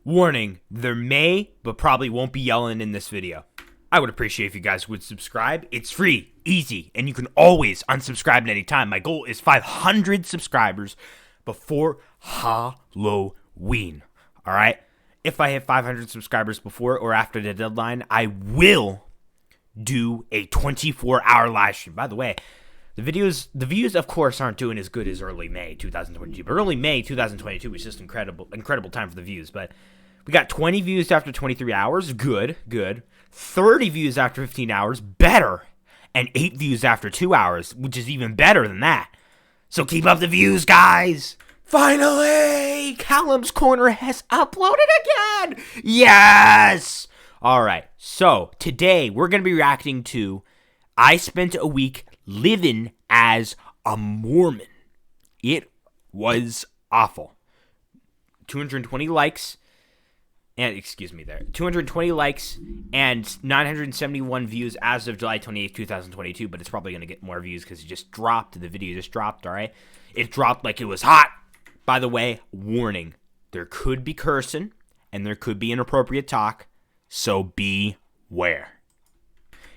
Warning, there may, but probably won't be yelling in this video. I would appreciate if you guys would subscribe. It's free, easy, and you can always unsubscribe at any time. My goal is 500 subscribers before Halloween. All right? If I hit 500 subscribers before or after the deadline, I will do a 24-hour live stream. By the way, the views, of course, aren't doing as good as early May 2022. But early May 2022 was just incredible time for the views. But we got 20 views after 23 hours. Good. 30 views after 15 hours. Better. And 8 views after 2 hours, which is even better than that. So keep up the views, guys. Finally, Callums Corner has uploaded again. Yes. All right. So today we're going to be reacting to I spent a week living as a Mormon. It was awful. 220 likes. And 220 likes and 971 views as of July 28th, 2022. But it's probably going to get more views because it just dropped. The video just dropped, all right? It dropped like it was hot. By the way, warning. There could be cursing and there could be inappropriate talk. So beware.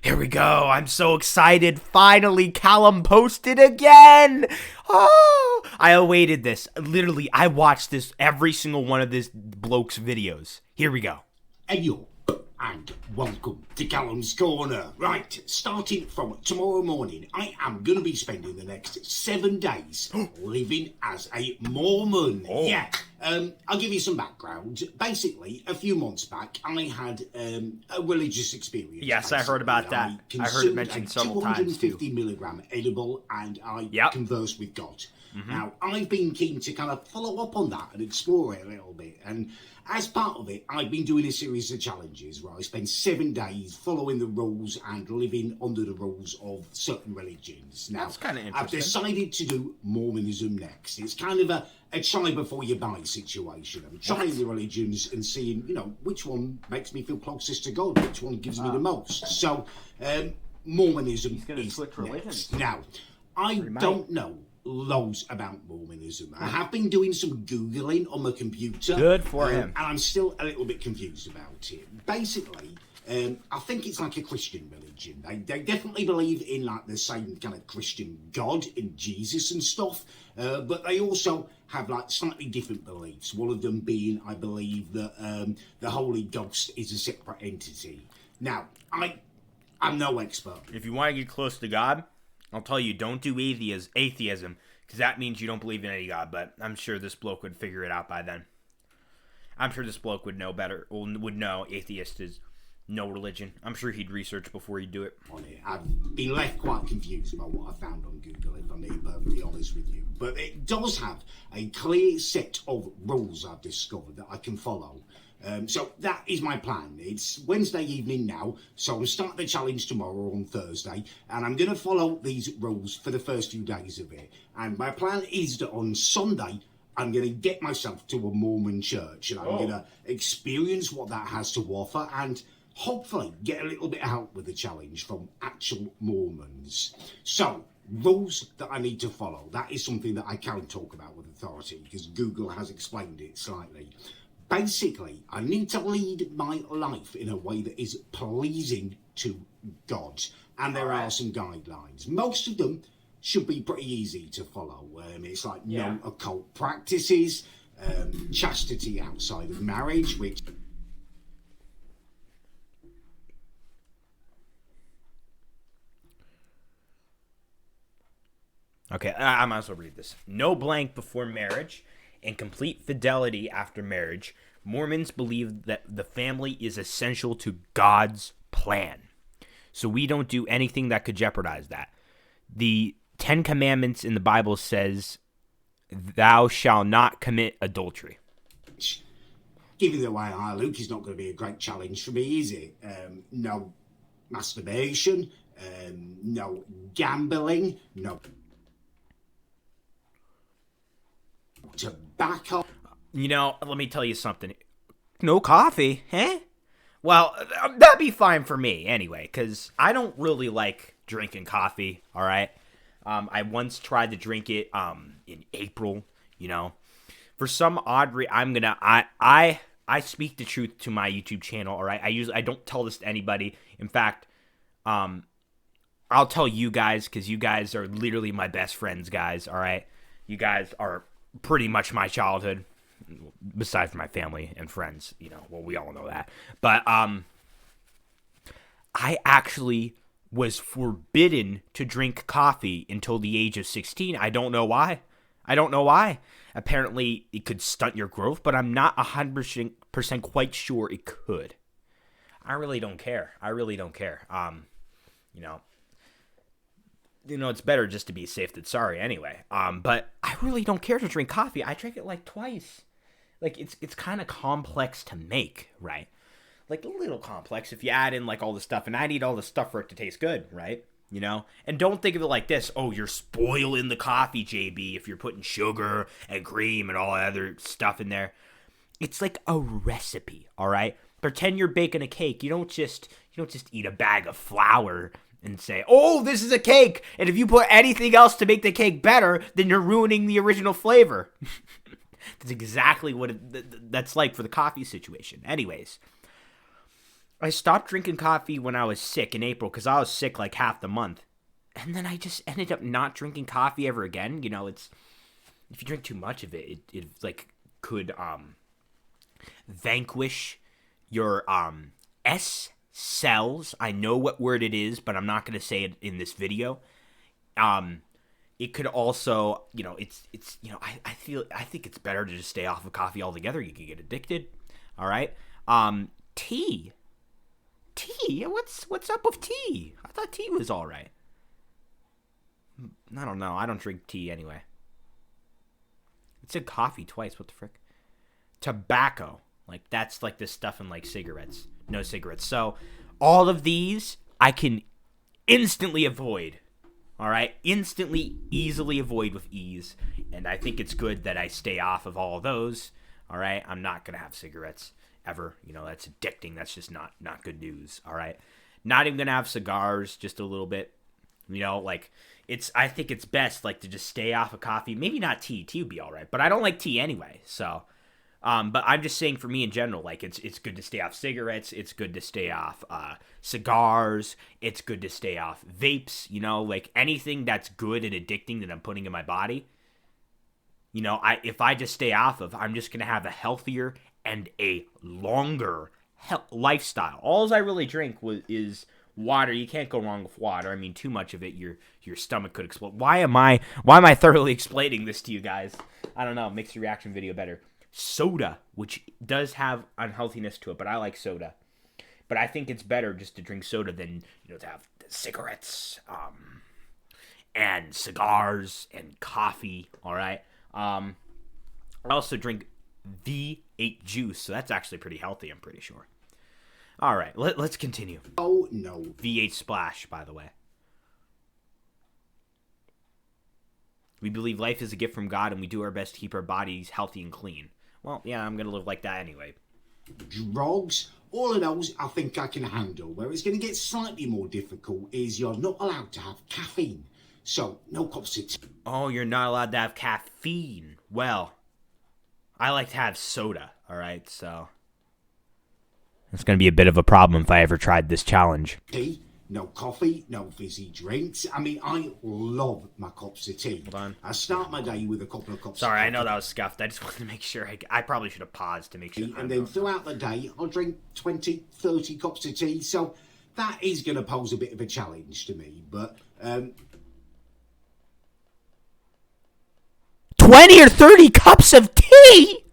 Here we go. I'm so excited. Finally, Callum posted again. Oh, I awaited this. Literally, I watched this every single one of this bloke's videos. Here we go. Hey, yo, and welcome to Callums Corner. Right, starting from tomorrow morning, I am going to be spending the next 7 days living as a Mormon. Oh. Yeah, I'll give you some background. Basically, a few months back, I had a religious experience. Yes, I heard about that. I heard it mentioned several times, too. 250 milligram edible, and I conversed with God. Now, I've been keen to kind of follow up on that and explore it a little bit. And as part of it, I've been doing a series of challenges where I spend 7 days following the rules and living under the rules of certain religions. Now, that's kind of interesting. I've decided to do Mormonism next. It's kind of a try before you buy situation. I'm trying the religions and seeing, which one makes me feel closest to God, which one gives me the most. So, Mormonism is next. Now, I don't know loads about Mormonism. I have been doing some Googling on my computer. Good for him. And I'm still a little bit confused about it. Basically, I think it's like a Christian religion. They definitely believe in like the same kind of Christian God in Jesus and stuff. But they also have like slightly different beliefs. One of them being, I believe, that the Holy Ghost is a separate entity. Now, I'm no expert. If you want to get close to God, I'll tell you, don't do atheism, because that means you don't believe in any God, but I'm sure this bloke would figure it out by then. I'm sure this bloke would know better, would know atheist is no religion. I'm sure he'd research before he'd do it. I've been left quite confused by what I found on Google, if I'm being perfectly honest with you. But it does have a clear set of rules I've discovered that I can follow. So that is my plan. It's Wednesday evening now, so I'm starting the challenge tomorrow on Thursday, and I'm going to follow these rules for the first few days of it. And my plan is that on Sunday, I'm going to get myself to a Mormon church, and I'm going to experience what that has to offer, and hopefully get a little bit of help with the challenge from actual Mormons. So, rules that I need to follow. That is something that I can talk about with authority, because Google has explained it slightly. Basically, I need to lead my life in a way that is pleasing to God. And there are some guidelines. Most of them should be pretty easy to follow. It's like no occult practices, chastity outside of marriage, which... Okay, I might as well read this. No blank before marriage and complete fidelity after marriage. Mormons believe that the family is essential to God's plan. So we don't do anything that could jeopardize that. The 10 Commandments in the Bible says, thou shalt not commit adultery. Given the way I look, is not going to be a great challenge for me, is it? No masturbation, no gambling, no tobacco. Let me tell you something. No coffee, eh? Well, that'd be fine for me anyway, because I don't really like drinking coffee, all right? I once tried to drink it in April, For some odd reason, I I speak the truth to my YouTube channel, all right? I don't tell this to anybody. In fact, I'll tell you guys because you guys are literally my best friends, guys, all right? You guys are pretty much my childhood, besides my family and friends, well, we all know that. But I actually was forbidden to drink coffee until the age of 16. I don't know why. Apparently, it could stunt your growth, but I'm not 100% quite sure it could. I really don't care. It's better just to be safe than sorry anyway. But I really don't care to drink coffee. I drink it like twice. Like it's kind of complex to make, right? Like a little complex if you add in like all the stuff, and I need all the stuff for it to taste good, right? And don't think of it like this. Oh, you're spoiling the coffee, JB, if you're putting sugar and cream and all that other stuff in there. It's like a recipe, all right? Pretend you're baking a cake. You don't just eat a bag of flour and say, "Oh, this is a cake." And if you put anything else to make the cake better, then you're ruining the original flavor. That's exactly what that's like for the coffee situation. Anyways, I stopped drinking coffee when I was sick in April because I was sick like half the month. And then I just ended up not drinking coffee ever again. It's if you drink too much of it, it like could vanquish your S cells. I know what word it is, but I'm not going to say it in this video. It could also, I think it's better to just stay off of coffee altogether. You could get addicted. All right. Tea. What's up with tea? I thought tea was all right. I don't know. I don't drink tea anyway. It said coffee twice. What the frick? Tobacco. Like that's like this stuff in like cigarettes. No cigarettes. So all of these I can instantly avoid. All right, easily avoid with ease, and I think it's good that I stay off of all of those. All right, I'm not gonna have cigarettes ever. That's addicting. That's just not good news. All right, not even gonna have cigars. Just a little bit. I think it's best like to just stay off of coffee. Maybe not tea. Tea would be all right, but I don't like tea anyway. So, but I'm just saying for me in general, like it's good to stay off cigarettes. It's good to stay off cigars. It's good to stay off vapes. Like anything that's good and addicting that I'm putting in my body. If I just stay off of, I'm just gonna have a healthier and a longer lifestyle. All I really drink is water. You can't go wrong with water. I mean, too much of it, your stomach could explode. Why am I thoroughly explaining this to you guys? I don't know. It makes the reaction video better. Soda, which does have unhealthiness to it, but I like soda. But I think it's better just to drink soda than to have cigarettes, and cigars and coffee. All right. I also drink V8 juice, so that's actually pretty healthy. I'm pretty sure. All right, let's continue. Oh no, V8 Splash, by the way. We believe life is a gift from God, and we do our best to keep our bodies healthy and clean. Well, yeah, I'm going to live like that anyway. Drugs, all of those I think I can handle. Where it's going to get slightly more difficult is you're not allowed to have caffeine. So, no cups of tea. Oh, you're not allowed to have caffeine. Well, I like to have soda, all right? So, it's going to be a bit of a problem if I ever tried this challenge. Tea, no coffee, no fizzy drinks. I mean, I love my cups of tea. Hold on. I start my day with a couple of cups Sorry, of I know that was scuffed. I just wanted to make sure. I probably should have paused to make sure. And then throughout the day, I'll drink 20, 30 cups of tea. So that is going to pose a bit of a challenge to me. But 20 or 30 cups of tea?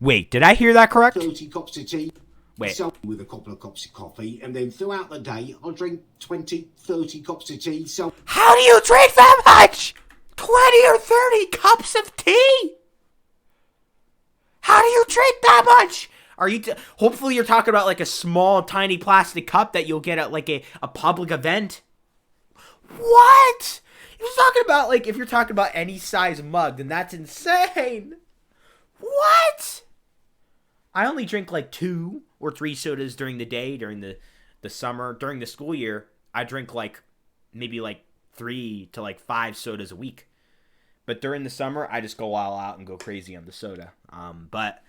Wait, did I hear that correct? 30 cups of tea. Wait. So with a couple of cups of coffee, and then throughout the day, I'll drink 20, 30 cups of tea. So how do you drink that much? 20 or 30 cups of tea? How do you drink that much? Are you? Hopefully, you're talking about like a small, tiny plastic cup that you'll get at like a public event. What? You're talking about like if you're talking about any size mug, then that's insane. What? I only drink like 2 or 3 sodas during the day, during the summer. During the school year, I drink like maybe like 3 to like 5 sodas a week. But during the summer, I just go all out and go crazy on the soda. But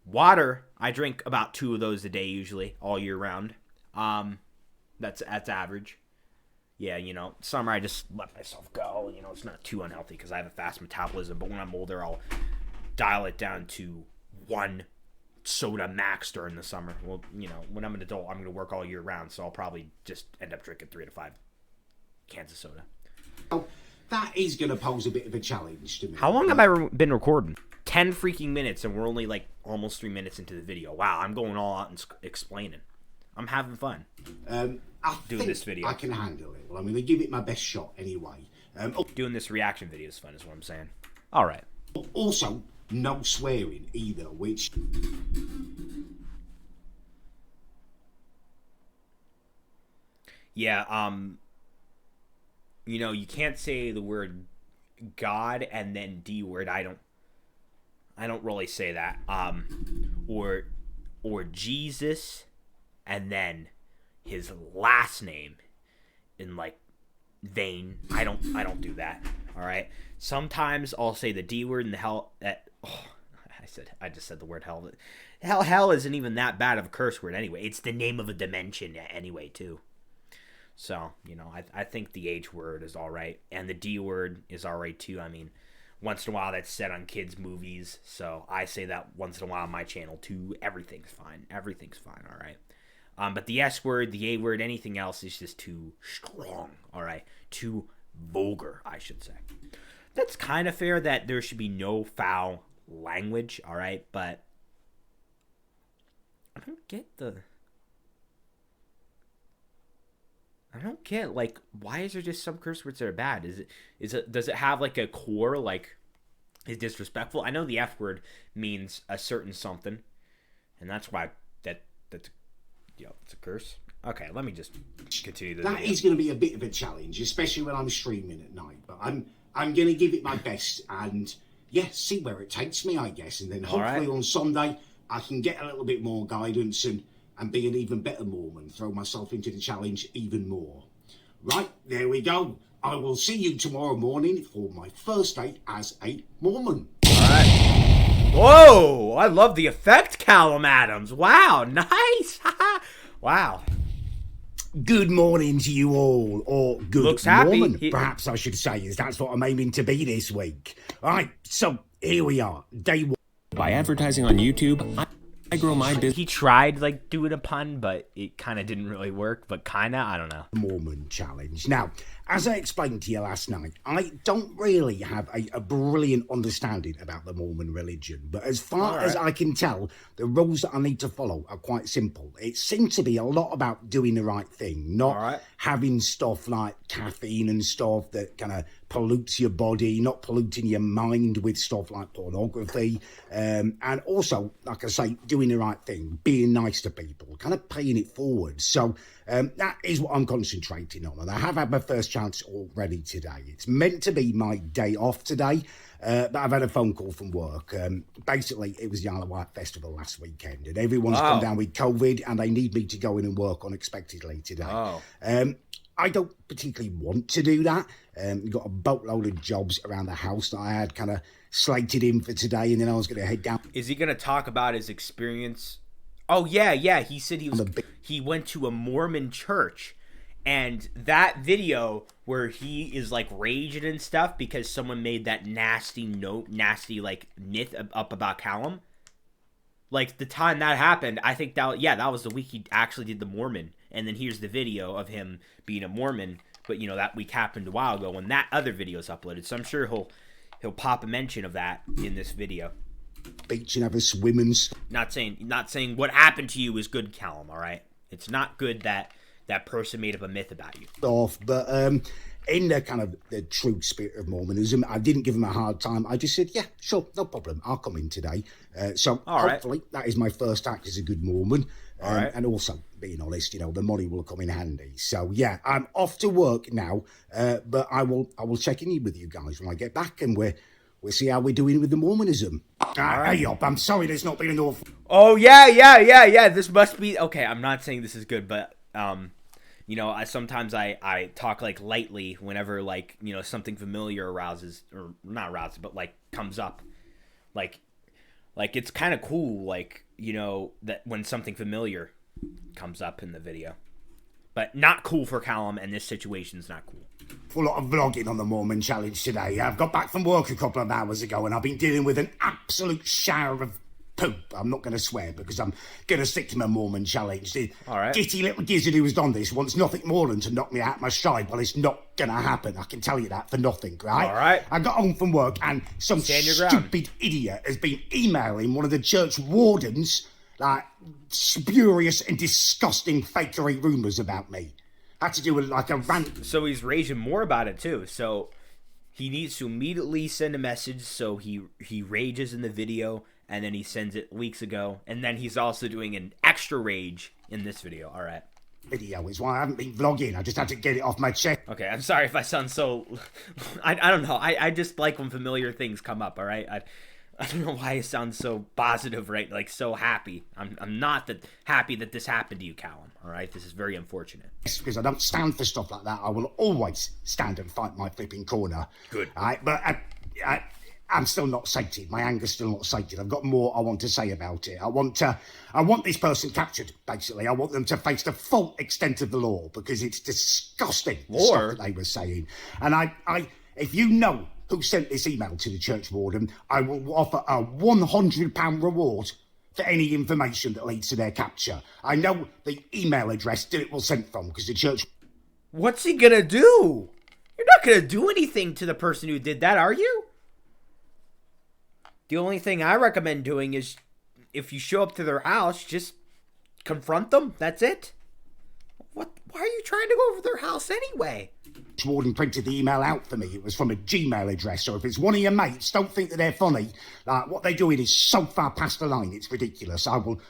Water, I drink about 2 of those a day usually, all year round. That's average. Yeah, summer I just let myself go. It's not too unhealthy because I have a fast metabolism. But when I'm older, I'll dial it down to 1 soda max during the summer. Well, when I'm an adult, I'm going to work all year round, so I'll probably just end up drinking 3 to 5 cans of soda. Oh, that is going to pose a bit of a challenge to me. How long have I been recording? 10 freaking minutes, and we're only like almost 3 minutes into the video. Wow, I'm going all out and explaining. I'm having fun doing this video. I can handle it. Well, I'm going to give it my best shot anyway. Doing this reaction video is fun, is what I'm saying. All right. Also, no swearing either, which... Yeah, you can't say the word God and then D word. I don't really say that. Or Jesus and then his last name in like vain. I don't do that. All right. Sometimes I'll say the D word and the hell. I just said the word hell. Hell isn't even that bad of a curse word anyway. It's the name of a dimension anyway too. So I think the H word is all right, and the D word is all right too. I mean, once in a while that's said on kids' movies, so I say that once in a while on my channel too. Everything's fine. Everything's fine. All right. But the S word, the A word, anything else is just too strong, all right? Too vulgar, I should say. That's kind of fair that there should be no foul language, all right? But I don't get, like, why is there just some curse words that are bad? Does it have, like, a core, like, is disrespectful? I know the F word means a certain something, and that's why that's it's a curse. Okay, let me just continue this. That is going to be a bit of a challenge, especially when I'm streaming at night. But I'm going to give it my best and, see where it takes me, I guess. And then hopefully on Sunday, I can get a little bit more guidance and be an even better Mormon, throw myself into the challenge even more. Right, there we go. I will see you tomorrow morning for my first day as a Mormon. All right. Whoa, I love the effect, Callum Adams. Wow, nice. Wow. Good morning to you all, or good Looks happy. Mormon, perhaps I should say, as that's what I'm aiming to be this week. All right, so here we are, day 1. By advertising on YouTube, I grow my business. He tried, like, doing a pun, but it kind of didn't really work, but kind of, I don't know. Mormon challenge. Now, as I explained to you last night, I don't really have a brilliant understanding about the Mormon religion, but as far as I can tell, the rules that I need to follow are quite simple. It seems to be a lot about doing the right thing, not having stuff like caffeine and stuff that kind of pollutes your body, not polluting your mind with stuff like pornography, and also, like I say, doing the right thing, being nice to people, kind of paying it forward. So that is what I'm concentrating on, and I have had my first chance already today. It's meant to be my day off today, but I've had a phone call from work. Basically, it was the Isle of Wight Festival last weekend, and everyone's come down with COVID, and they need me to go in and work unexpectedly today. I don't particularly want to do that. Got a boatload of jobs around the house that I had kind of slated in for today, and then I was going to head down. Is he going to talk about his experience? Oh, yeah. He said he went to a Mormon church, and that video where he is, like, raging and stuff because someone made that nasty like, myth up about Callum. Like, the time that happened, I think that was the week he actually did the Mormon. And then here's the video of him being a Mormon, but that week happened a while ago when that other video is uploaded. So I'm sure he'll pop a mention of that in this video. Beach and have a swim and not saying what happened to you is good, Callum. All right, it's not good that person made up a myth about you. But in the kind of the true spirit of Mormonism, I didn't give him a hard time. I just said, yeah, sure, no problem. I'll come in today. So hopefully that is my first act as a good Mormon. And also, being honest, the money will come in handy. So yeah, I'm off to work now. But I will check in with you guys when I get back, and we'll see how we're doing with the Mormonism. Hey up, I'm sorry there's not been an awful... Oh, yeah. This must be... Okay, I'm not saying this is good, but... sometimes I talk like lightly whenever like, something familiar arouses, or not arouses, but like comes up. Like, Like, it's kind of cool, like, you know, that when something familiar comes up in the video. But not cool for Callum, and this situation's not cool. Full lot of vlogging on the Mormon challenge today. I've got back from work a couple of hours ago and I've been dealing with an absolute shower of poop. I'm not going to swear because I'm going to stick to my Mormon challenge. The All right. gitty little gizzard who's done this wants nothing more than to knock me out my stride. Well, it's not going to happen. I can tell you that for nothing, right? All right. I got home from work and some Stand your ground. stupid idiot has been emailing one of the church wardens like spurious and disgusting fakery rumours about me. Had to do with like a rant. So he's raging more about it too. So he needs to immediately send a message. So he rages in the video, and then he sends it weeks ago, and then he's also doing an extra rage in this video. All right. Video is why I haven't been vlogging. I just had to get it off my chest. Okay, I'm sorry if I sound so. I don't know. I just like when familiar things come up. All right. I don't know why I sound so positive, right? Like so happy. I'm not that happy that this happened to you, Callum. All right, this is very unfortunate. Because I don't stand for stuff like that. I will always stand and fight my flipping corner. Good. All right, but I'm still not sated. My anger's still not sated. I've got more I want to say about it. I want this person captured. Basically, I want them to face the full extent of the law because it's disgusting. The stuff that they were saying, and I if you know who sent this email to the church warden, I will offer a £100 reward for any information that leads to their capture. I know the email address that it was sent from because the church... What's he gonna do? You're not gonna do anything to the person who did that, are you? The only thing I recommend doing is, if you show up to their house, just confront them. That's it. What? Why are you trying to go over their house anyway? Warden printed the email out for me. It was from a Gmail address, so if it's one of your mates, don't think that they're funny. Like, what they're doing is so far past the line, it's ridiculous. I will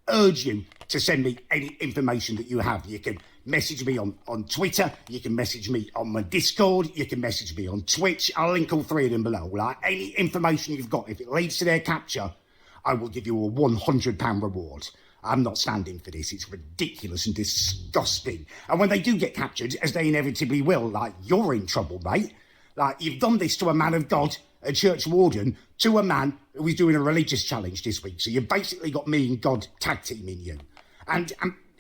urge you to send me any information that you have. You can message me on Twitter, you can message me on my Discord, you can message me on Twitch. I'll link all three of them below. Like, any information you've got, if it leads to their capture, I will give you a £100 reward. I'm not standing for this. It's ridiculous and disgusting. And when they do get captured, as they inevitably will, like, you're in trouble, mate. Like, you've done this to a man of God, a church warden, to a man who was doing a religious challenge this week. So you've basically got me and God tag teaming you. And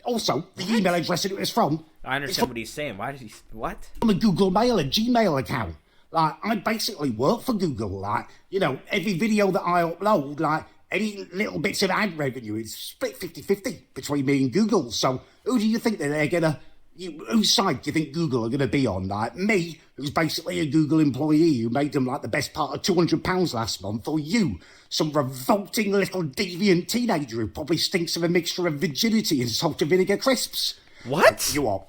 also, the email address that it was from... I understand what he's saying. Why did he... What? From a Google Mail, a Gmail account. Like, I basically work for Google. Like, you know, every video that I upload, like... Any little bits of ad revenue, it's split 50-50 between me and Google. So who do you think that they're going to... Whose side do you think Google are going to be on? Like me, who's basically a Google employee who made them like the best part of £200 last month, or you, some revolting little deviant teenager who probably stinks of a mixture of virginity and salt and vinegar crisps? What? You are...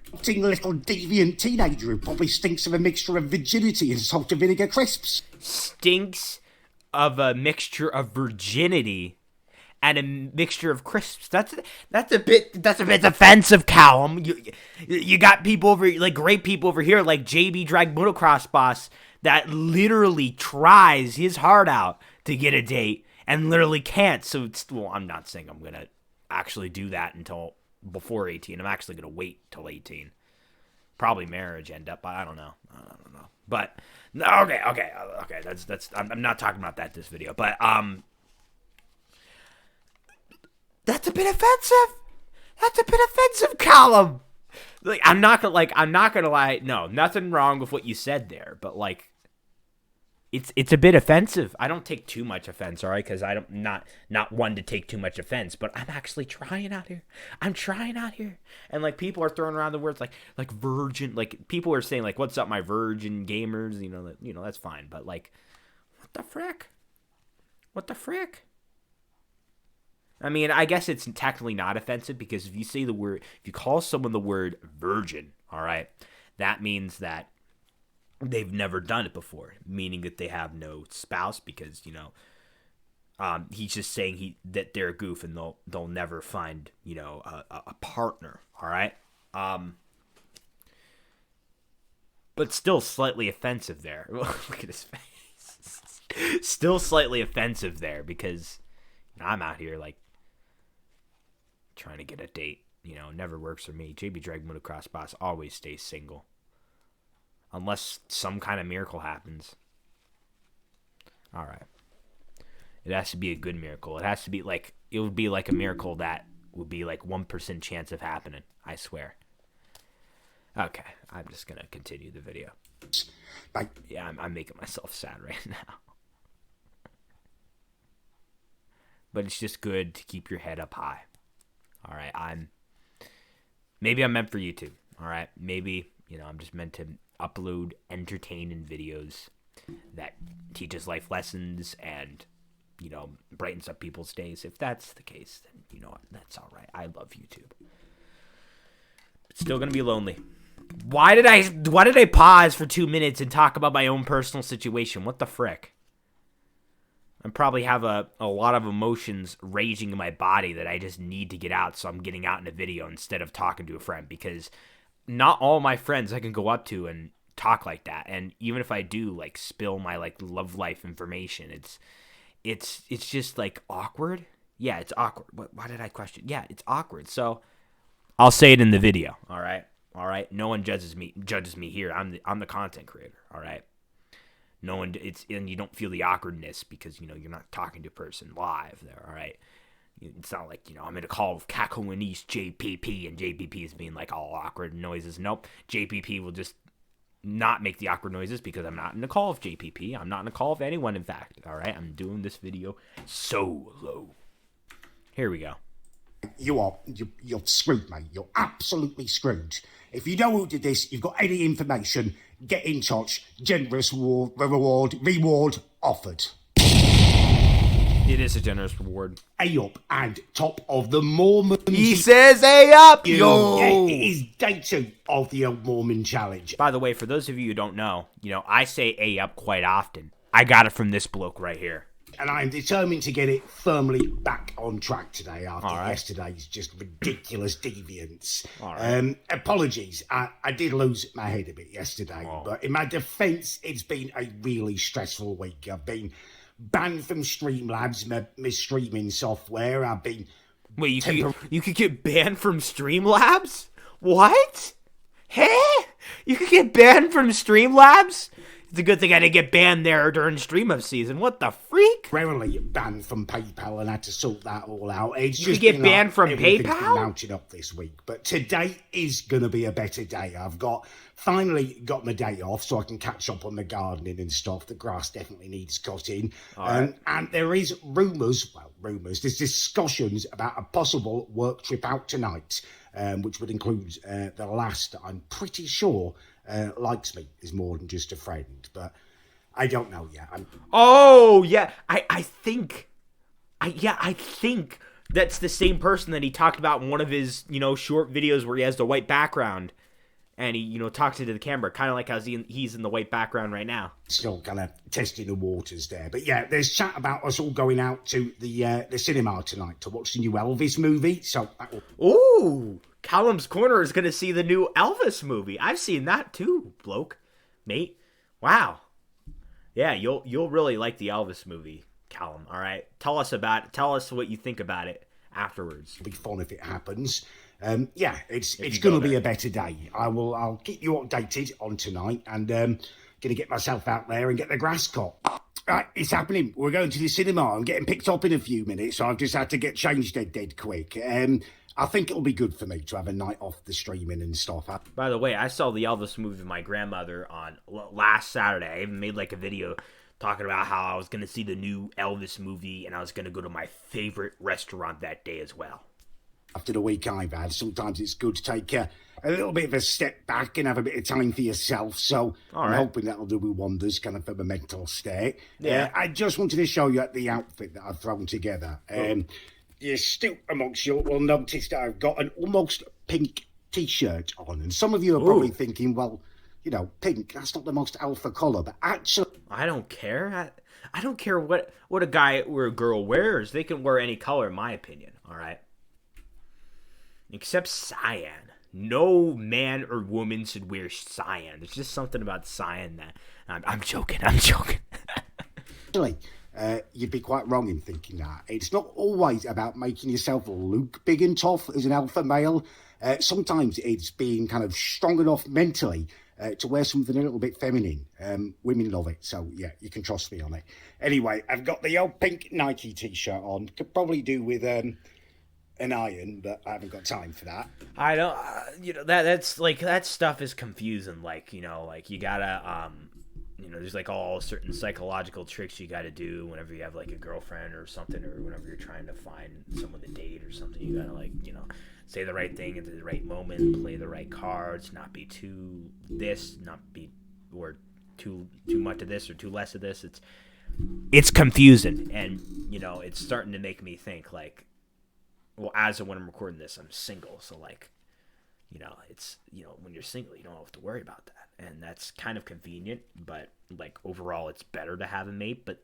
revolting little deviant teenager who probably stinks of a mixture of virginity and salt and vinegar crisps. Stinks of a mixture of virginity and a mixture of crisps. That's a bit offensive, Callum. You got people over, like, great people over here, like JB dragmotoxboss, that literally tries his heart out to get a date and literally can't. So it's, well, I'm not saying I'm gonna actually do that until before 18. I'm actually gonna wait till 18. Probably marriage end up, but I don't know. But okay. That's. I'm not talking about that this video, but that's a bit offensive. That's a bit offensive, Callum. Like, I'm not gonna lie. No, nothing wrong with what you said there, but like, it's a bit offensive. I don't take too much offense, all right? Because I'm not one to take too much offense, but I'm actually trying out here. I'm trying out here, and like, people are throwing around the words like virgin. Like, people are saying like, "What's up, my virgin gamers?" You know that's fine, but like, what the frick? What the frick? I mean, I guess it's technically not offensive because if you say the word, if you call someone the word virgin, all right, that means that they've never done it before, meaning that they have no spouse because, you know, he's just saying that they're a goof and they'll never find, you know, a partner, all right? But still slightly offensive there. Look at his face. Still slightly offensive there because I'm out here, like, trying to get a date. You know, never works for me. JB dragmotoxboss always stays single. Unless some kind of miracle happens. All right. It has to be a good miracle. It has to be like, it would be like a miracle that would be like 1% chance of happening. I swear. Okay, I'm just gonna continue the video. Yeah, I'm making myself sad right now. But it's just good to keep your head up high. All right, maybe I'm meant for YouTube. All right, maybe, you know, I'm just meant to upload entertaining videos that teaches life lessons and, you know, brightens up people's days. If that's the case, then you know what, that's all right. I love YouTube. It's still gonna be lonely. Why did I pause for 2 minutes and talk about my own personal situation? What the frick? I probably have a lot of emotions raging in my body that I just need to get out, so I'm getting out in a video instead of talking to a friend, because not all my friends I can go up to and talk like that. And even if I do, like, spill my, like, love life information, it's just, like, awkward. Yeah, it's awkward. Why did I question? Yeah, it's awkward. So I'll say it in the video, all right? All right? No one judges me here. I'm the content creator, all right? No one, and you don't feel the awkwardness because, you know, you're not talking to a person live there, all right? It's not like, you know, I'm in a call with Cacoanese JPP, and JPP is being, like, all awkward noises. Nope. JPP will just not make the awkward noises because I'm not in a call with JPP. I'm not in a call with anyone, in fact, all right? I'm doing this video solo. Here we go. You're screwed, mate. You're absolutely screwed. If you know who did this, you've got any information, get in touch. Generous reward offered. It is a generous reward. A up and top of the Mormon. He says A up, yo. Yeah, it is day 2 of the Mormon challenge. By the way, for those of you who don't know, you know, I say A up quite often. I got it from this bloke right here. And I'm determined to get it firmly back on track today after yesterday's just ridiculous deviance. Apologies, I did lose my head a bit yesterday, but in my defence, it's been a really stressful week. I've been banned from Streamlabs, my streaming software. I've been... Wait, you could get banned from Streamlabs? What? Hey? You could get banned from Streamlabs? It's a good thing I didn't get banned there during stream of season. What the freak? Rarely banned from PayPal and had to sort that all out. It's you just get banned from PayPal? Mounted up this week. But today is going to be a better day. I've finally got my day off so I can catch up on the gardening and stuff. The grass definitely needs cutting. And there is rumours, there's discussions about a possible work trip out tonight, which would include the last, I'm pretty sure, likes me is more than just a friend, but I don't know yet. I think that's the same person that he talked about in one of his, you know, short videos where he has the white background and he, you know, talks into the camera, kind of like how he's in the white background right now. Still kind of testing the waters there, but yeah, there's chat about us all going out to the cinema tonight to watch the new Elvis movie. So ooh. Callums Corner is going to see the new Elvis movie. I've seen that too, mate. Wow. Yeah, you'll really like the Elvis movie, Callum. All right, tell us what you think about it afterwards. It'll be fun if it happens. Yeah, it's going to be a better day. I'll keep you updated on tonight, and going to get myself out there and get the grass cut. Right, it's happening. We're going to the cinema. I'm getting picked up in a few minutes, so I've just had to get changed dead quick. I think it'll be good for me to have a night off the streaming and stuff. By the way, I saw the Elvis movie with my grandmother on last Saturday. I even made like a video talking about how I was going to see the new Elvis movie and I was going to go to my favorite restaurant that day as well. After the week I've had, sometimes it's good to take a little bit of a step back and have a bit of time for yourself. So I'm hoping that'll do me wonders kind of for the mental state. Yeah. I just wanted to show you the outfit that I've thrown together. You still amongst you will notice that I've got an almost pink t-shirt on. And some of you are probably thinking, well, you know, pink, that's not the most alpha colour. But actually... I don't care. I don't care what a guy or a girl wears. They can wear any color, in my opinion, all right? Except cyan. No man or woman should wear cyan. There's just something about cyan that... I'm joking. Actually... you'd be quite wrong in thinking that. It's not always about making yourself look big and tough as an alpha male. Sometimes it's being kind of strong enough mentally to wear something a little bit feminine. Women love it, so yeah, you can trust me on it. Anyway, I've got the old pink Nike t-shirt on. Could probably do with an iron, but I haven't got time for that. I don't, that's like, that stuff is confusing. Like, like you gotta, there's like all certain psychological tricks you gotta do whenever you have like a girlfriend or something, or whenever you're trying to find someone to date or something. You gotta like, say the right thing at the right moment, play the right cards, not be too this, not be, or too much of this or too less of this. It's confusing, and it's starting to make me think like, well, as of when I'm recording this, I'm single, so like, it's, when you're single, you don't have to worry about that, and that's kind of convenient, but like overall it's better to have a mate. But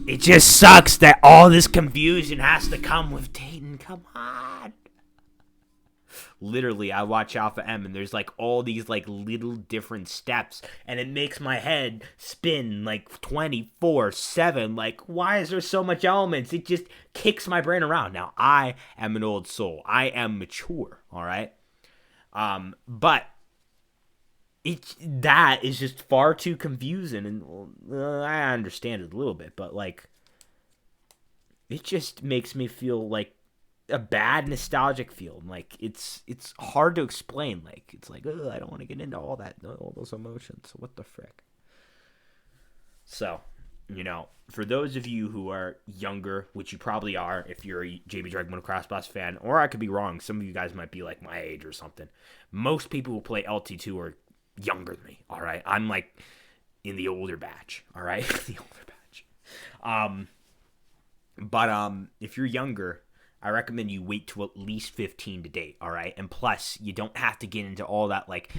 it just sucks that all this confusion has to come with dating. Come on. Literally, I watch Alpha M, and there's like all these like little different steps, and it makes my head spin like 24/7. Like, why is there so much elements? It just kicks my brain around. Now, I am an old soul. I am mature. All right, but that is just far too confusing, and I understand it a little bit, but like, it just makes me feel like a bad nostalgic feel. Like, it's hard to explain. Like, it's like, I don't want to get into all those emotions. What the frick? So, for those of you who are younger, which you probably are if you're a JB dragmotoxboss fan, or I could be wrong, some of you guys might be like my age or something. Most people who play LT2 are younger than me, all right? I'm like in the older batch, all right? The older batch. But if you're younger, I recommend you wait till at least 15 to date, all right? And plus, you don't have to get into all that like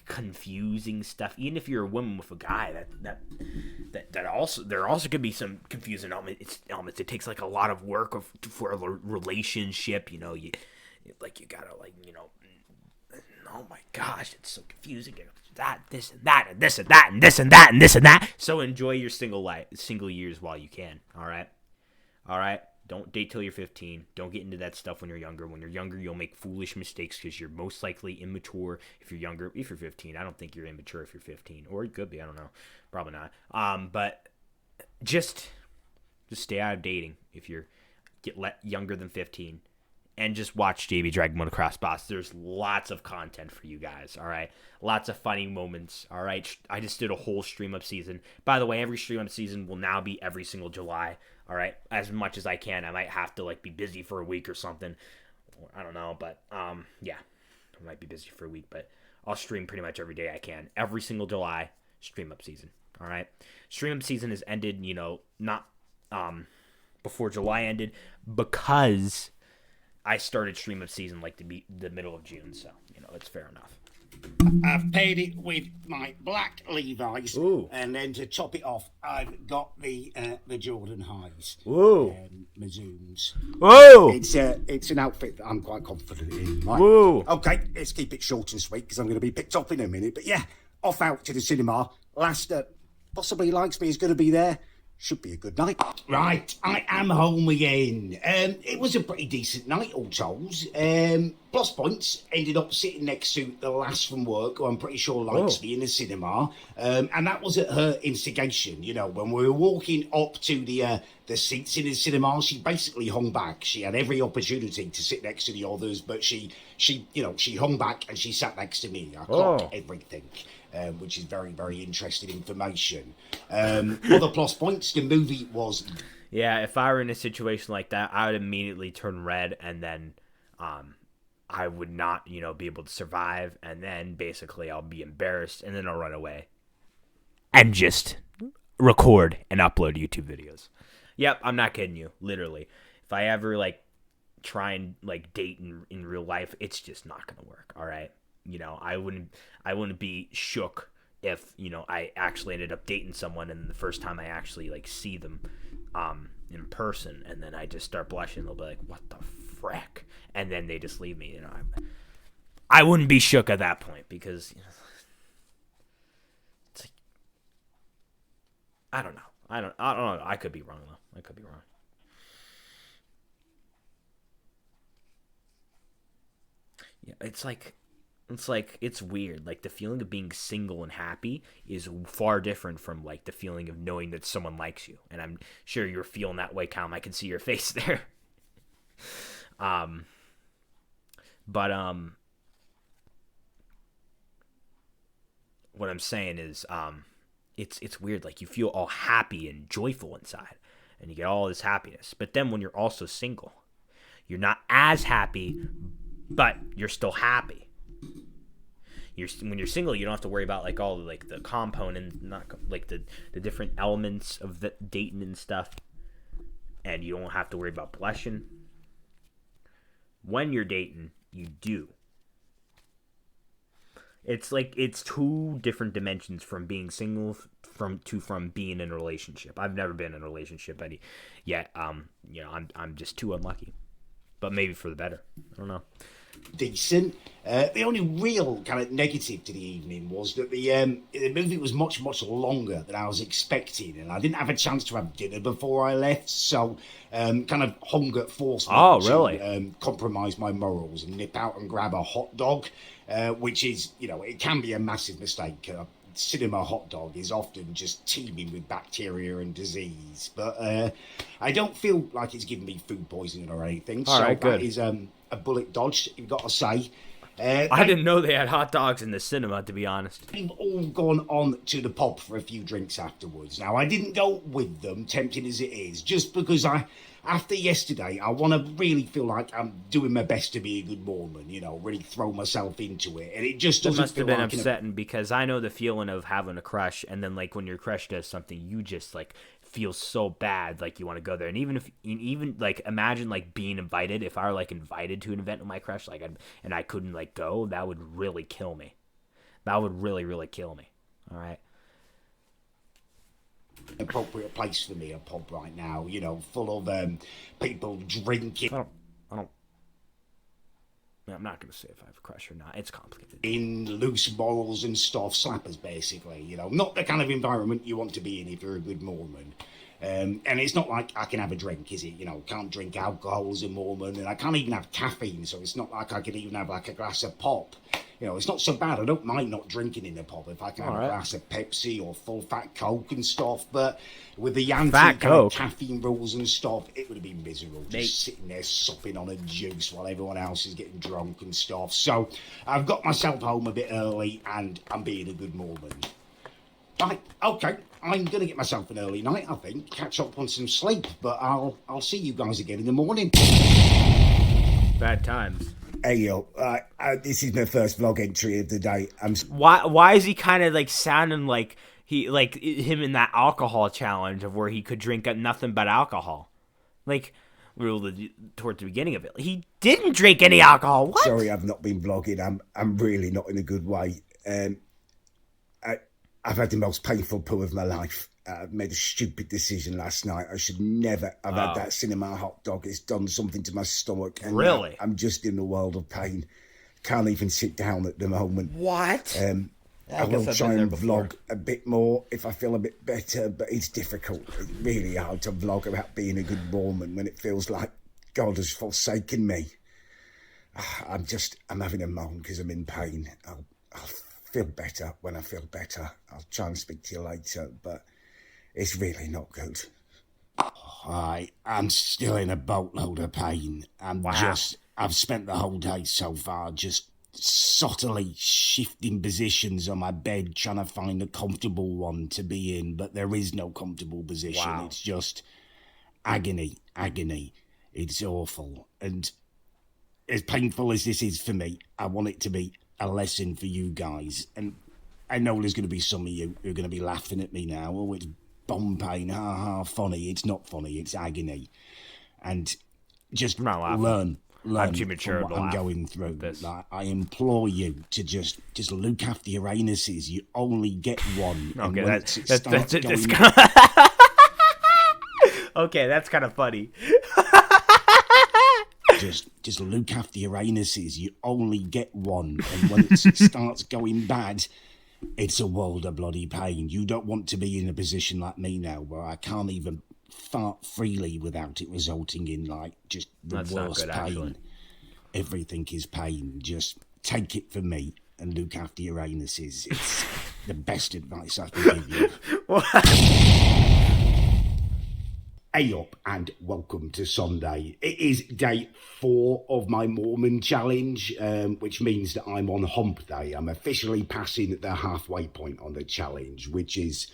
confusing stuff. Even if you're a woman with a guy, that also, there also could be some confusing elements. It takes like a lot of work for a relationship. You gotta like, oh my gosh, it's so confusing. That, this and that, and this and that, and this and that, and this and that. So enjoy your single years while you can. All right. Don't date till you're 15. Don't get into that stuff when you're younger. When you're younger, you'll make foolish mistakes because you're most likely immature if you're younger. If you're 15, I don't think you're immature if you're 15, or you could be. I don't know. Probably not. But just stay out of dating if you're younger than 15, and just watch JB dragmotoxboss. There's lots of content for you guys. All right, lots of funny moments. All right, I just did a whole stream up season. By the way, every stream up season will now be every single July. All right, as much as I can. I might have to like be busy for a week or something. I don't know, but yeah, I might be busy for a week, but I'll stream pretty much every day I can. Every single July, stream up season. All right, stream up season has ended. Not before July ended, because I started stream up season like the middle of June, so it's fair enough. I've paired it with my black Levi's, Ooh. And then to top it off, I've got the Jordan highs, Ooh. Mizunos. Whoa! It's an outfit that I'm quite confident in. Right? Whoa! Okay, let's keep it short and sweet because I'm going to be picked up in a minute. But yeah, off out to the cinema. Last possibly likes me is going to be there. Should be a good night. Right, I am home again. It was a pretty decent night, all told. Plus points, ended up sitting next to the lass from work, who I'm pretty sure likes me in the cinema. And that was at her instigation. When we were walking up to the seats in the cinema, she basically hung back. She had every opportunity to sit next to the others, but she hung back and she sat next to me. I clocked everything. Which is very, very interesting information. Other plus points, the movie was... Yeah, if I were in a situation like that, I would immediately turn red, and then I would not, be able to survive, and then basically I'll be embarrassed, and then I'll run away. And just record and upload YouTube videos. Yep, I'm not kidding you, literally. If I ever, try and, date in real life, it's just not going to work, all right? I wouldn't be shook if, I actually ended up dating someone and the first time I actually see them in person, and then I just start blushing. They'll be like, what the frick? And then they just leave me. I wouldn't be shook at that point because it's like, I don't know. I don't know. I could be wrong though. I could be wrong. Yeah, it's like, It's like, it's weird. Like, the feeling of being single and happy is far different from, like, the feeling of knowing that someone likes you. And I'm sure you're feeling that way, Callum. I can see your face there. But what I'm saying is, it's weird. Like, you feel all happy and joyful inside, and you get all this happiness. But then when you're also single, you're not as happy, but you're still happy. When you're single, you don't have to worry about like all like the component, not like the different elements of the dating and stuff, and you don't have to worry about blushing. When you're dating, you do. It's like it's two different dimensions from being single from being in a relationship. I've never been in a relationship yet. You know, I'm just too unlucky, but maybe for the better. I don't know. Decent. The only real kind of negative to the evening was that the movie was much longer than I was expecting, and I didn't have a chance to have dinner before I left, so kind of hunger forced me to compromise my morals and nip out and grab a hot dog, which is, you know, it can be a massive mistake. Cinema hot dog is often just teeming with bacteria and disease, but I don't feel like it's giving me food poisoning or anything. All right, good. That is a bullet dodged, you've got to say. I didn't know they had hot dogs in the cinema, to be honest. We've all gone on to the pub for a few drinks afterwards. Now, I didn't go with them, tempting as it is, just because after yesterday, I want to really feel like I'm doing my best to be a good Mormon, you know, really throw myself into it. And it just doesn't must have feel been like upsetting because I know the feeling of having a crush, and then like when your crush does something, you just like feel so bad, like you want to go there. And even like imagine like being invited. If I were like invited to an event with my crush, like and I couldn't like go, that would really kill me. That would really kill me. All right. appropriate place for me, a pub right now, you know, full of people drinking. I'm not going to say if I have a crush or not. It's complicated. In loose morals and stuff, slappers, basically, you know. Not the kind of environment you want to be in if you're a good Mormon. And it's not like I can have a drink, is it? You know, can't drink alcohol as a Mormon, and I can't even have caffeine, so it's not like I can even have like a glass of pop. You know, it's not so bad. I don't mind not drinking in the pub if I can have a glass of Pepsi or full-fat Coke and stuff, but with the anti-caffeine rules and stuff, it would have been miserable. Just sitting there supping on a juice while everyone else is getting drunk and stuff. So I've got myself home a bit early, and I'm being a good Mormon. Right, okay, I'm going to get myself an early night, I think, catch up on some sleep, but I'll see you guys again in the morning. Bad times. Hey, yo, this is my first vlog entry of the day. Why is he kind of like sounding like him in that alcohol challenge of where he could drink nothing but alcohol? Like, towards the beginning of it. He didn't drink any alcohol. What? Sorry, I've not been vlogging. I'm really not in a good way. I've had the most painful poo of my life. I made a stupid decision last night. I should never have had that cinema hot dog. It's done something to my stomach. And really? I'm just in a world of pain. Can't even sit down at the moment. What? I will try and vlog a bit more if I feel a bit better, but it's difficult. It's really hard to vlog about being a good Mormon when it feels like God has forsaken me. I'm having a moan because I'm in pain. I'll feel better when I feel better. I'll try and speak to you later, but it's really not good. I'm still in a boatload of pain. I've spent the whole day so far just subtly shifting positions on my bed, trying to find a comfortable one to be in, but there is no comfortable position. Wow. It's just agony. It's awful. And as painful as this is for me, I want it to be a lesson for you guys. And I know there's going to be some of you who are going to be laughing at me now. Oh, it's bomb pain, funny. It's not funny, it's agony. And just learn I'm too mature from what I'm going through. Like, I implore you to just look after your anuses. You only get one. Okay, that's okay, that's kind of funny. Just look after your anuses. You only get one, and when it starts going bad, it's a world of bloody pain. You don't want to be in a position like me now, where I can't even fart freely without it resulting in like just the worst pain. Actually. Everything is pain. Just take it from me. and look after your anuses. It's the best advice I can give you. Hey up and welcome to Sunday. It is day 4 of my Mormon challenge, which means that I'm on hump day. I'm officially passing the halfway point on the challenge, which is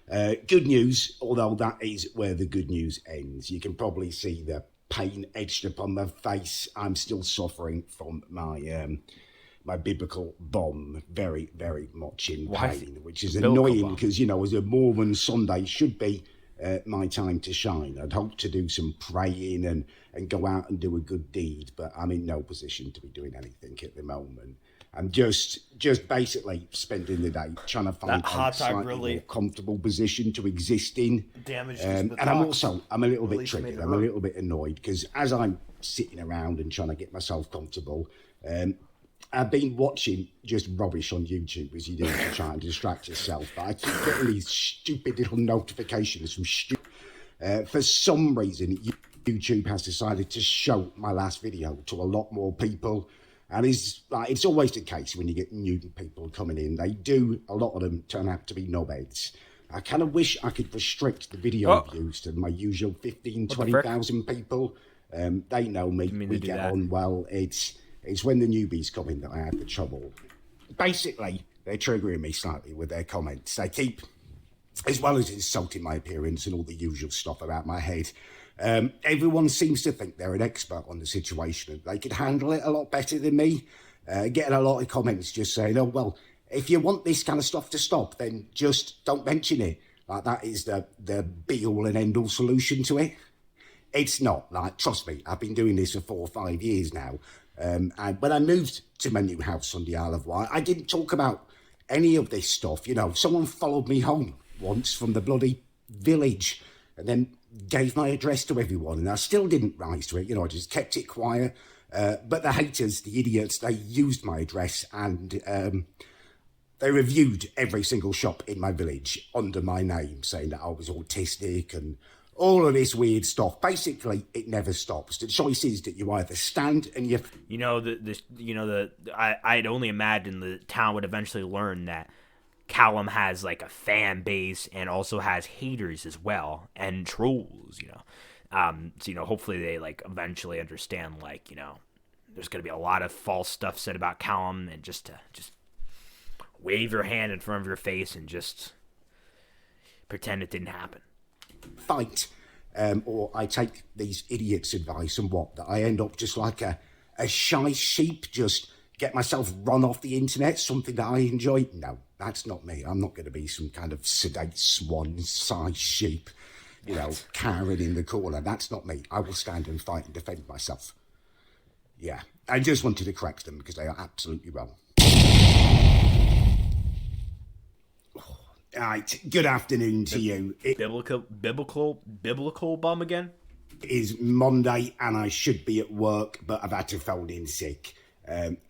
good news, although that is where the good news ends. You can probably see the pain etched upon my face. I'm still suffering from my my biblical bomb, very, very much in pain, which is annoying because, you know, as a Mormon, Sunday should be my time to shine. I'd hope to do some praying and go out and do a good deed, but I'm in no position to be doing anything at the moment. I'm just basically spending the day trying to find a slightly more comfortable position to exist in. And I'm a little bit triggered. I'm a little bit annoyed because as I'm sitting around and trying to get myself comfortable, I've been watching just rubbish on YouTube, as you do, to try and distract yourself. But I keep getting these stupid little notifications from for some reason, YouTube has decided to show my last video to a lot more people. And it's always the case when you get new people coming in. A lot of them turn out to be knobheads. I kind of wish I could restrict the video views to my usual 15, 20,000 people. They know me. We get on well. It's when the newbies come in that I have the trouble. Basically, they're triggering me slightly with their comments. They keep, as well as insulting my appearance and all the usual stuff about my head, everyone seems to think they're an expert on the situation and they could handle it a lot better than me. Getting a lot of comments just saying, oh, well, if you want this kind of stuff to stop, then just don't mention it. Like, that is the be-all and end-all solution to it. It's not. Like, trust me, I've been doing this for 4 or 5 years now. And when I moved to my new house on the Isle of Wight, I didn't talk about any of this stuff. You know, someone followed me home once from the bloody village and then gave my address to everyone, and I still didn't rise to it. You know, I just kept it quiet. But the haters, the idiots, they used my address and they reviewed every single shop in my village under my name, saying that I was autistic and all of this weird stuff. Basically, it never stops. The choice is that you either stand and you... I'd only imagine the town would eventually learn that Callum has, like, a fan base and also has haters as well, and trolls, So, hopefully they, like, eventually understand, like, there's going to be a lot of false stuff said about Callum, and just wave your hand in front of your face and just pretend it didn't happen. Fight, or I take these idiots' advice and that I end up just like a shy sheep, just get myself run off the internet, something that I enjoy. No, that's not me. I'm not going to be some kind of sedate swan, shy sheep, cowering in the corner. That's not me. I will stand and fight and defend myself. Yeah, I just wanted to correct them because they are absolutely wrong. All right, good afternoon to you. Biblical bum again? It is Monday and I should be at work, but I've had to phone in sick.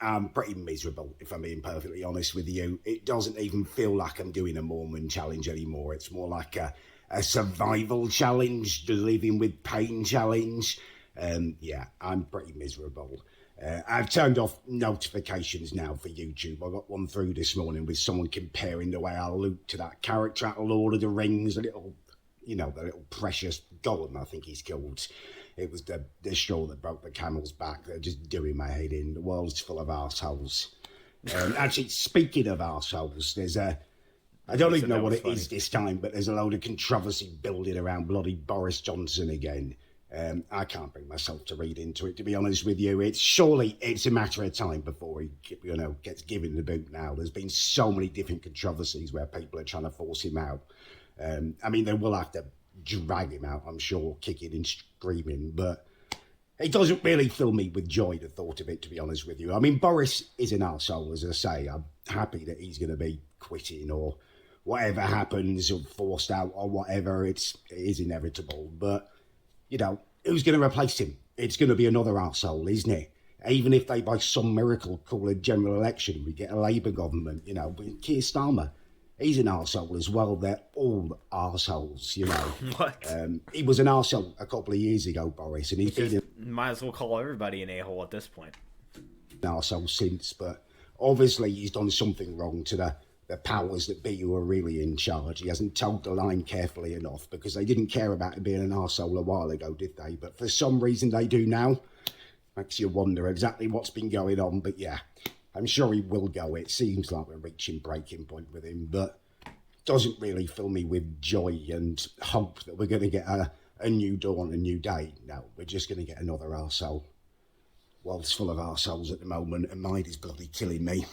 I'm pretty miserable, if I'm being perfectly honest with you. It doesn't even feel like I'm doing a Mormon challenge anymore. It's more like a survival challenge, the living with pain challenge. Yeah, I'm pretty miserable. I've turned off notifications now for YouTube. I got one through this morning with someone comparing the way I look to that character out of Lord of the Rings, the little precious golem I think he's called. It was the straw that broke the camel's back. They're just doing my head in. The world's full of arseholes. Actually, speaking of arseholes, there's I don't even know what it is this time, but there's a load of controversy building around bloody Boris Johnson again. I can't bring myself to read into it, to be honest with you. It's a matter of time before he, gets given the boot now. There's been so many different controversies where people are trying to force him out. I mean, they will have to drag him out, I'm sure, kicking and screaming, but it doesn't really fill me with joy, the thought of it, to be honest with you. I mean, Boris is an arsehole, as I say. I'm happy that he's going to be quitting or whatever happens or forced out or whatever. It is inevitable, but... who's going to replace him? It's going to be another arsehole, isn't it? Even if they, by some miracle, call a general election, we get a Labour government, Keir Starmer, he's an arsehole as well. They're all arseholes, What? He was an arsehole a couple of years ago, Boris, and he's been might as well call everybody an a-hole at this point. An arsehole since, but Obviously, he's done something wrong to the powers that be who are really in charge. He hasn't told the line carefully enough, because they didn't care about him being an arsehole a while ago, did they? But for some reason they do now. Makes you wonder exactly what's been going on. But yeah, I'm sure he will go. It seems like we're reaching breaking point with him, but doesn't really fill me with joy and hope that we're going to get a new dawn, a new day. No, we're just going to get another arsehole. World's full of arseholes at the moment, and mine is bloody killing me.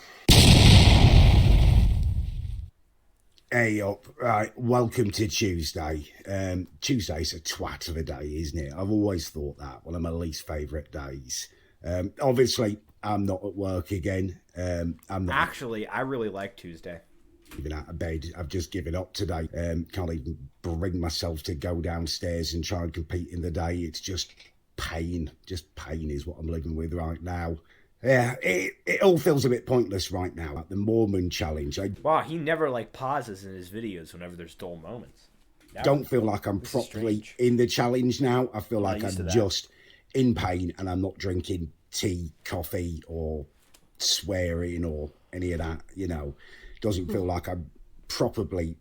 Hey up, right, welcome to Tuesday. Tuesday's a twat of a day, isn't it? I've always thought that, one of my least favourite days. Obviously, I'm not at work again. I'm not. Actually, I really like Tuesday. Even out of bed, I've just given up today. Can't even bring myself to go downstairs and try and compete in the day. It's just pain is what I'm living with right now. Yeah, it all feels a bit pointless right now. Like the Mormon challenge. Wow, he never pauses in his videos whenever there's dull moments. Don't feel like I'm properly in the challenge now. I feel like I'm just in pain, and I'm not drinking tea, coffee, or swearing or any of that. Doesn't feel like I'm properly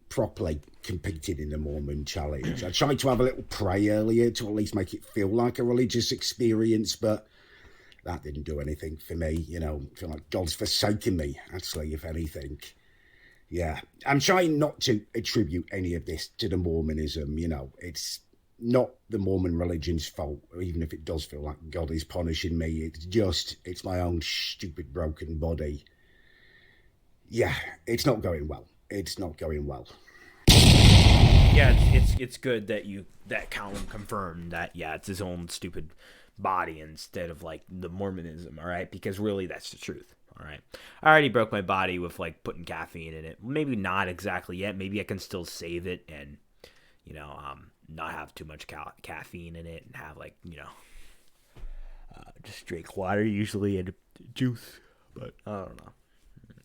competing in the Mormon challenge. I tried to have a little pray earlier to at least make it feel like a religious experience, but that didn't do anything for me. I feel like God's forsaken me, actually, if anything. Yeah, I'm trying not to attribute any of this to the Mormonism. It's not the Mormon religion's fault, even if it does feel like God is punishing me. It's my own stupid broken body. Yeah, it's not going well. It's not going well. Yeah, it's good that Callum confirmed that, yeah, it's his own stupid body instead of the Mormonism, all right? Because really, that's the truth, all right? I already broke my body with putting caffeine in it. Maybe not exactly yet. Maybe I can still save it and not have too much caffeine in it and have just drink water usually and juice. But I don't know.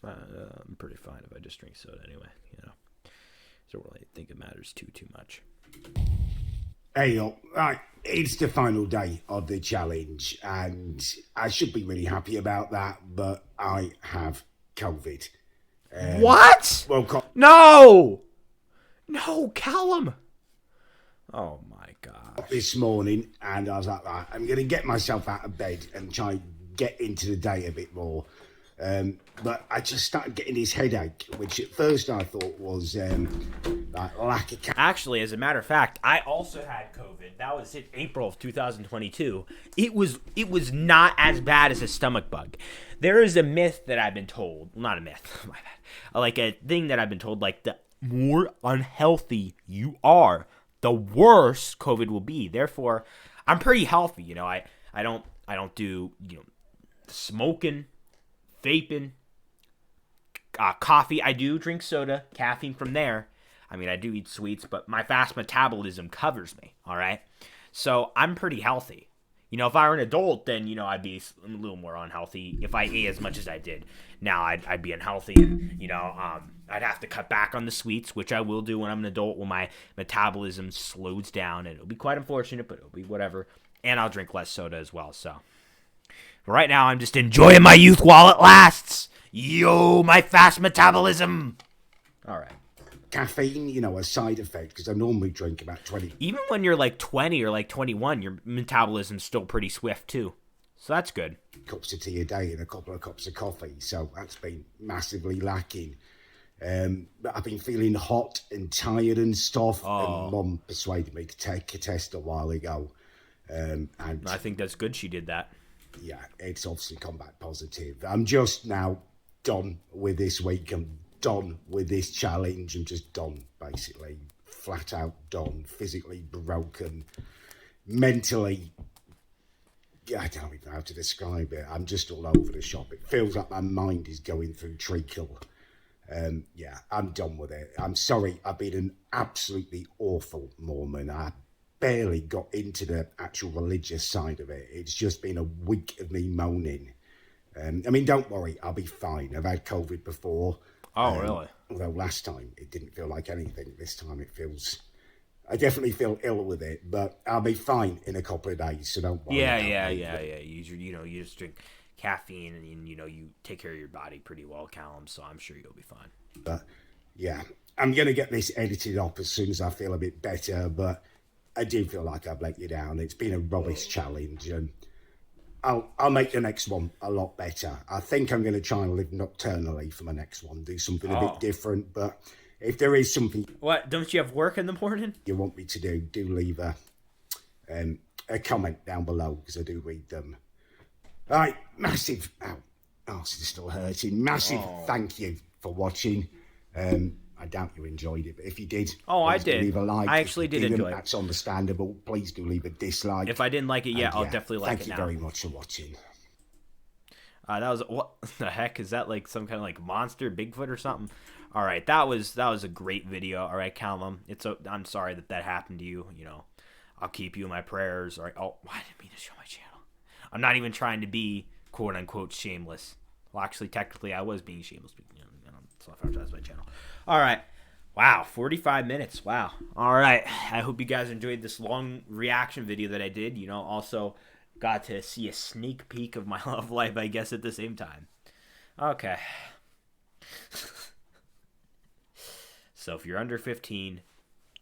I'm pretty fine if I just drink soda anyway. Don't really think it matters too much. Hey, right, it's the final day of the challenge, and I should be really happy about that, but I have COVID. What? Well, No, Callum. Oh my God. This morning, and I was like, right, I'm going to get myself out of bed and try and get into the day a bit more. But I just started getting this headache, which at first I thought was lack of. Actually, as a matter of fact, I also had COVID. That was in April of 2022. It was not as bad as a stomach bug. There is a myth that I've been told. Well, not a myth, my bad. A thing that I've been told. The more unhealthy you are, the worse COVID will be. Therefore, I'm pretty healthy. I don't do smoking, vaping, coffee. I do drink soda, caffeine from there. I do eat sweets, but my fast metabolism covers me, all right? So I'm pretty healthy. If I were an adult, then, I'd be a little more unhealthy if I ate as much as I did. Now I'd be unhealthy, and, I'd have to cut back on the sweets, which I will do when I'm an adult, when my metabolism slows down, and it'll be quite unfortunate, but it'll be whatever. And I'll drink less soda as well, so. But right now, I'm just enjoying my youth while it lasts. Yo, my fast metabolism. All right. Caffeine, a side effect, because I normally drink about 20. Even when you're 20 or 21, your metabolism's still pretty swift too. So that's good. Cups of tea a day and a couple of cups of coffee. So that's been massively lacking. But I've been feeling hot and tired and stuff. Oh. And Mum persuaded me to take a test a while ago. And I think that's good she did that. Yeah, it's obviously come back positive. I'm just now done with this week. I'm done with this challenge. I'm just done, basically. Flat out done. Physically broken. Mentally, I don't even know how to describe it. I'm just all over the shop. It feels like my mind is going through treacle. Yeah, I'm done with it. I'm sorry, I've been an absolutely awful Mormon. I barely got into the actual religious side of it. It's just been a week of me moaning. Don't worry, I'll be fine. I've had COVID before. Oh, really? Although last time it didn't feel like anything. This time I definitely feel ill with it, but I'll be fine in a couple of days, so don't worry. Yeah. You just drink caffeine, and you take care of your body pretty well, Callum. So I'm sure you'll be fine. But yeah, I'm gonna get this edited up as soon as I feel a bit better. But I do feel like I've let you down. It's been a rubbish challenge, and I'll make the next one a lot better. I think I'm gonna try and live nocturnally for my next one, do something a bit different. But if there is something, what, don't you have work in the morning? You want me to do leave a comment down below, because I do read them. All right, massive. Ow, arse is still hurting. Massive thank you for watching. I doubt you enjoyed it, but if you did, I did. Leave a like. I actually did enjoy it. That's understandable. Please do leave a dislike. If I didn't like it yet, I'll definitely like it now. Thank you very much for watching. That was, what the heck is that? Like some kind of like monster, Bigfoot or something? All right, that was a great video. All right, Callum, I'm sorry that happened to you. I'll keep you in my prayers. All right. Oh, I didn't mean to show my channel. I'm not even trying to be quote unquote shameless. Well, actually, technically, I was being shameless. But, so I apologize my channel. All right. Wow, 45 minutes. Wow. All right. I hope you guys enjoyed this long reaction video that I did. Also got to see a sneak peek of my love life, I guess, at the same time. Okay. So if you're under 15,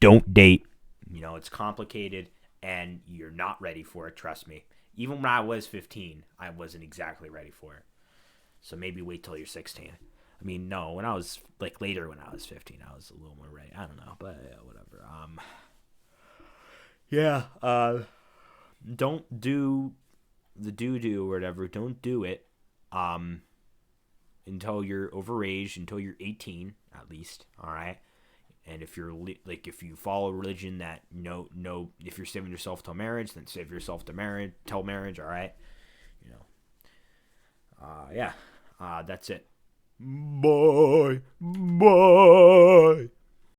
don't date. It's complicated, and you're not ready for it, trust me. Even when I was 15, I wasn't exactly ready for it. So maybe wait till you're 16. I mean, no, when I was, later when I was 15, I was a little more ready. I don't know, but yeah, whatever. Don't do the doo-doo or whatever. Don't do it until you're overage, until you're 18, at least, all right? And if you're if you follow a religion that if you're saving yourself till marriage, then save yourself till marriage. All right, that's it. Bye.